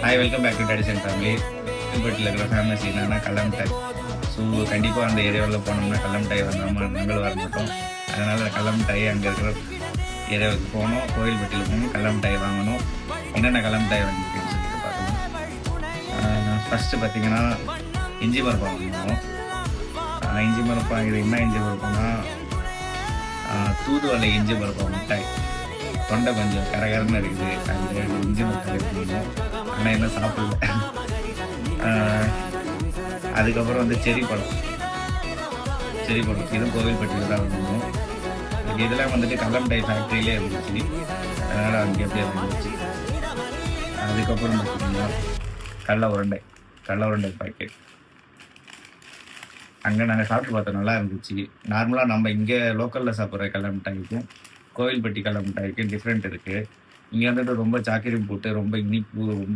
Hi welcome back to tradition family. கோவில்பட்டியில் இருக்கிற famous என்னன்னா கடல மிட்டாய். ஸோ கண்டிப்பாக அந்த ஏரியாவில் போனோம்னா கடல மிட்டாய் வாங்காமல் நம்மளும் வர மாட்டோம். அதனால் கடல மிட்டாய் அங்கே இருக்கிற ஏரியாவுக்கு போகணும், கோவில்பட்டியில் போகணும், கடல மிட்டாய் வாங்கணும். என்னென்ன கடல மிட்டாய் வாங்கியிருக்கேன்னு சொல்லிட்டு பார்க்கணும். ஃபஸ்ட்டு பார்த்தீங்கன்னா இஞ்சி மரப்பா வாங்கணும். இஞ்சி மரப்பா இது என்ன இஞ்சி மரப்பான்னா தூதுவளை இஞ்சி மரப்பா மிட்டாய். தொண்டை கொஞ்சம் கரகரன்னு இருக்குது, அந்த இஞ்சி மிட்டாய் இருக்கணும். ஆனால் என்ன சாப்பிடல. அதுக்கப்புறம் வந்து செரி பழம் இதுவும் கோவில்பட்டியில் தான் வாங்கணும். இதெல்லாம் வந்துட்டு கடல மிட்டாய் ஃபேக்ட்ரியிலே இருந்துச்சு, அதனால் அங்கே அப்படியே இருந்துச்சு. அதுக்கப்புறம் பார்த்தீங்கன்னா கடல உருண்டை பாக்கெட். அங்கே நாங்கள் சாப்பிட்டு பார்த்தோம், நல்லா இருந்துச்சு. நார்மலாக நம்ம இங்கே லோக்கலில் சாப்பிட்ற கடல மிட்டாய்க்கும் கோவில்பட்டி கடல மிட்டாய்க்கும் டிஃப்ரெண்ட் இருக்குது. இங்கே வந்துட்டு ரொம்ப சாக்கிரி போட்டு ரொம்ப இனிப்பு, ரொம்ப